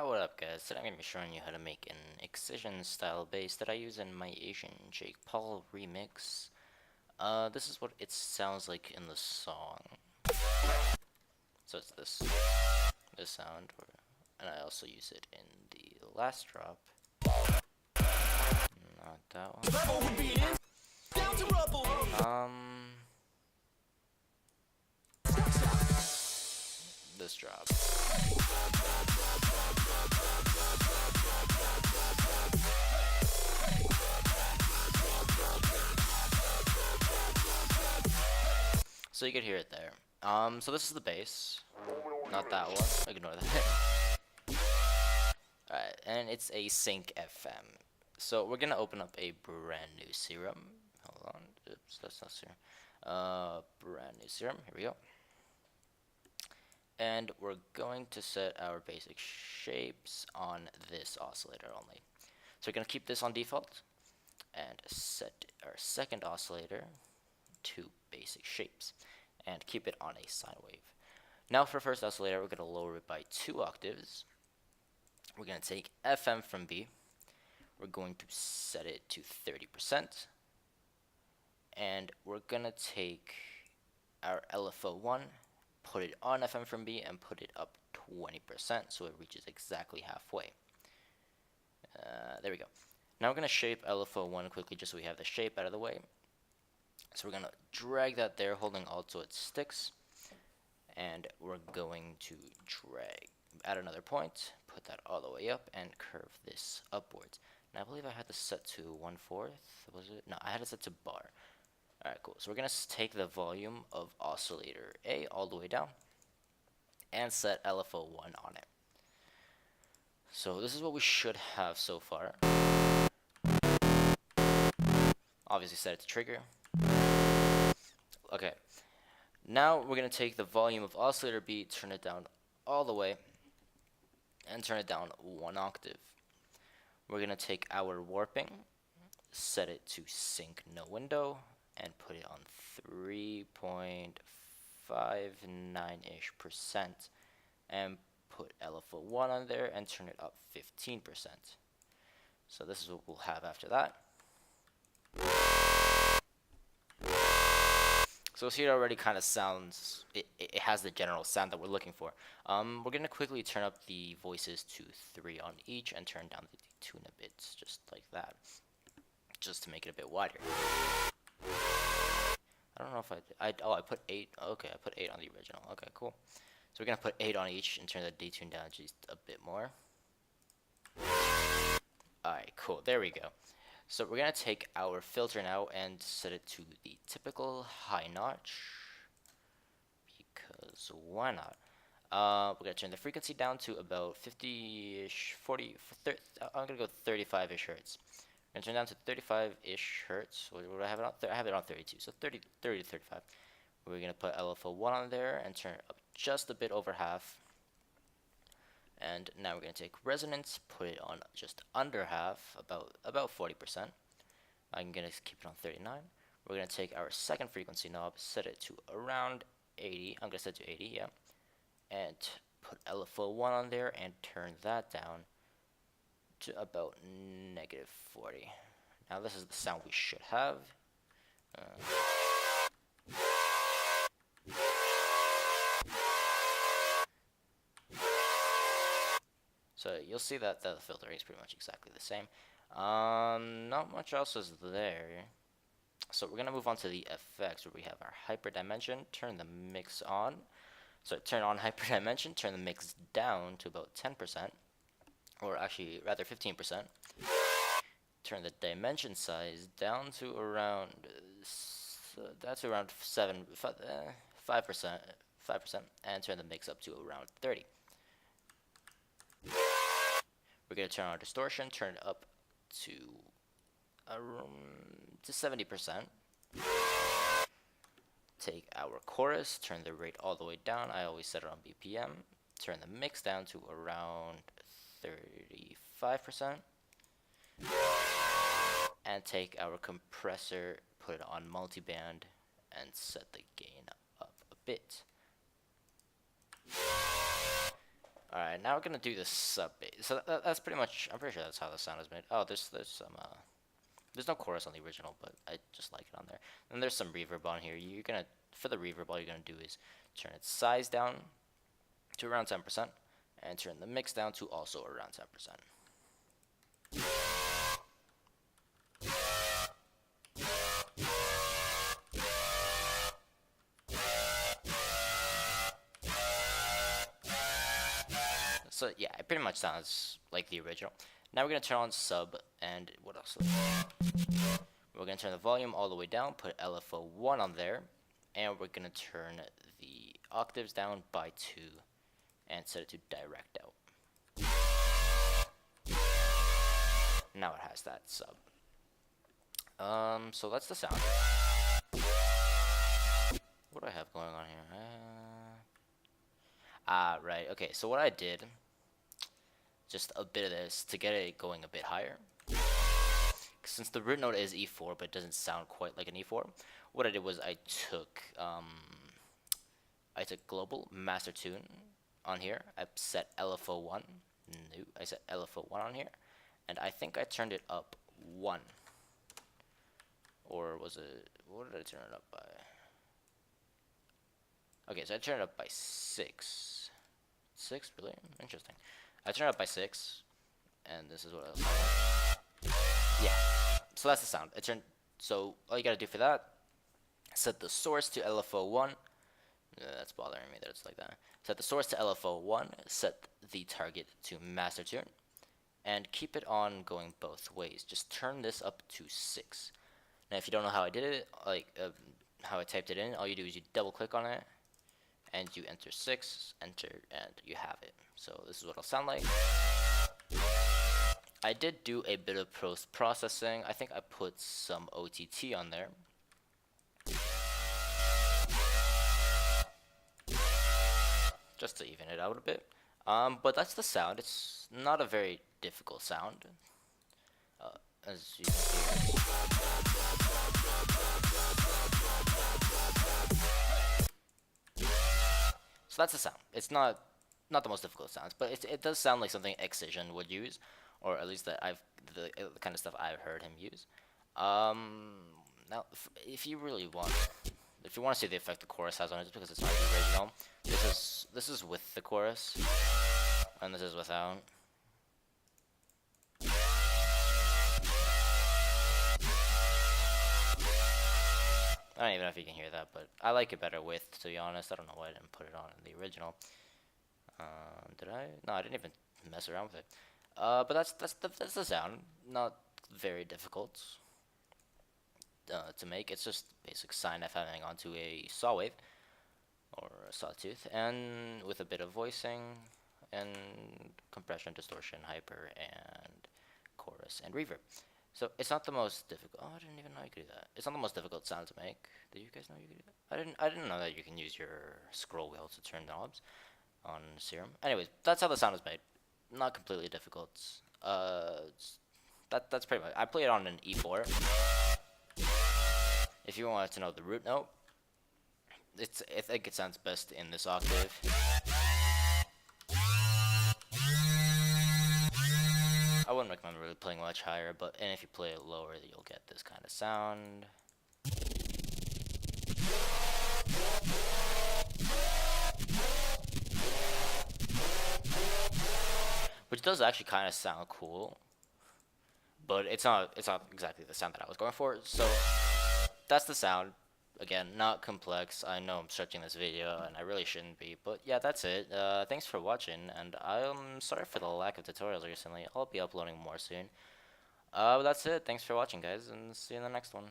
What up guys, today I'm going to be showing you how to make an Excision style bass that I use in my Asian Jake Paul remix. This is what it sounds like in the song. So it's this sound, and I also use it in the last drop. Not that one. This drop. So you can hear it there. So this is the bass, not that one. Ignore that. Alright, and it's a sync FM. So we're gonna open up a brand new Serum. Hold on, oops, that's not Serum. Brand new Serum. Here we go. And we're going to set our basic shapes on this oscillator only. So we're gonna keep this on default and set our second oscillator to basic shapes and keep it on a sine wave. Now for first oscillator, we're going to lower it by 2 octaves. We're going to take FM from B. We're going to set it to 30%. And we're going to take our LFO1, put it on FM from B, and put it up 20% so it reaches exactly halfway. There we go. Now we're going to shape LFO1 quickly just so we have the shape out of the way. So we're going to drag that there, holding Alt so it sticks. And we're going to drag at another point, put that all the way up, and curve this upwards. And I believe I had this set to 1/4, was it? No, I had it set to bar. Alright, cool. So we're going to take the volume of oscillator A all the way down, and set LFO1 on it. So this is what we should have so far. Obviously set it to trigger. Okay, now we're going to take the volume of oscillator B, turn it down all the way, and turn it down 1 octave. We're going to take our warping, set it to sync no window, and put it on 3.59-ish%, and put LFO1 on there and turn it up 15%. So this is what we'll have after that. So here already kind of sounds, it has the general sound that we're looking for. We're going to quickly turn up the voices to 3 on each and turn down the detune a bit, just like that, just to make it a bit wider. I don't know if I put 8, okay, I put 8 on the original, okay, cool. So we're going to put 8 on each and turn the detune down just a bit more. Alright, cool, there we go. So we're going to take our filter now and set it to the typical high notch, because why not? We're going to turn the frequency down to about 50-ish, 40, I'm going to go 35-ish hertz. We're going to turn down to 35-ish hertz. What do I have it on? I have it on 32, so 30 to 35. We're going to put LFO1 on there and turn it up just a bit over half. And now we're going to take resonance, put it on just under half, about 40%. I'm going to keep it on 39. We're going to take our second frequency knob, set it to around 80. I'm going to set it to 80, yeah. And put LFO1 on there and turn that down to about -40. Now this is the sound we should have. So you'll see that the filtering is pretty much exactly the same. Not much else is there. So we're gonna move on to the effects where we have our hyperdimension, turn the mix on. So turn on hyperdimension, turn the mix down to about 10%, or actually rather 15%. Turn the dimension size down to around that's around 5%, and turn the mix up to around 30. We're going to turn on distortion, turn it up to 70%. Take our chorus, turn the rate all the way down. I always set it on BPM. Turn the mix down to around 35%. And take our compressor, put it on multiband, and set the gain up a bit. Alright, now we're gonna do the sub bass. So that's pretty much, I'm pretty sure that's how the sound is made. Oh, there's some, there's no chorus on the original, but I just like it on there. And there's some reverb on here. You're gonna, for the reverb, all you're gonna do is turn its size down to around 10%, and turn the mix down to also around 10%. So yeah, it pretty much sounds like the original. Now we're gonna turn on sub, and what else? We're gonna turn the volume all the way down, put LFO 1 on there, and we're gonna turn the octaves down by 2, and set it to direct out. Now it has that sub. So that's the sound. What do I have going on here? Right. Okay, so what I did, just a bit of this to get it going a bit higher. Since the root note is E4, but it doesn't sound quite like an E4, what I did was I took global master tune on here. I set LFO 1. No, I set LFO 1 on here, and I think I turned it up 1. Or was it, what did I turn it up by? Okay, so I turned it up by 6. 6, really? Interesting. I turned it up by 6, and this is what I was like. Yeah, so that's the sound. So all you gotta do for that, set the source to LFO 1. That's bothering me that it's like that. Set the source to LFO 1, set the target to master tune, and keep it on going both ways. Just turn this up to 6. Now if you don't know how I did it, like how I typed it in, all you do is you double click on it, and you enter 6, enter, and you have it. So this is what it'll sound like. I did do a bit of post-processing. I think I put some OTT on there. Just to even it out a bit. But that's the sound. It's not a very difficult sound. As you can see. So that's the sound. It's not the most difficult sounds, but it does sound like something Excision would use, or at least that the kind of stuff I've heard him use. Now, if you really want, if you want to see the effect the chorus has on it, just because it's not the original, this is with the chorus, and this is without. I don't even know if you can hear that, but I like it better with, to be honest. I don't know why I didn't put it on in the original. Did I? No, I didn't even mess around with it. But that's the sound. Not very difficult to make. It's just basic sine F having onto a saw wave or a sawtooth, and with a bit of voicing and compression, distortion, hyper, and chorus and reverb. So it's not the most difficult. Oh, I didn't even know you could do that. It's not the most difficult sound to make. Did you guys know you could do that? I didn't know that you can use your scroll wheel to turn knobs on Serum. Anyways, that's how the sound is made. Not completely difficult. That's pretty much. I play it on an E4. If you wanted to know the root note, I think it sounds best in this octave. I wouldn't recommend really playing much higher, and if you play it lower, you'll get this kind of sound. Which does actually kind of sound cool, but it's not exactly the sound that I was going for. So that's the sound. Again, not complex. I know I'm stretching this video, and I really shouldn't be, but yeah, that's it. Thanks for watching, and I'm sorry for the lack of tutorials recently. I'll be uploading more soon. But that's it. Thanks for watching, guys, and see you in the next one.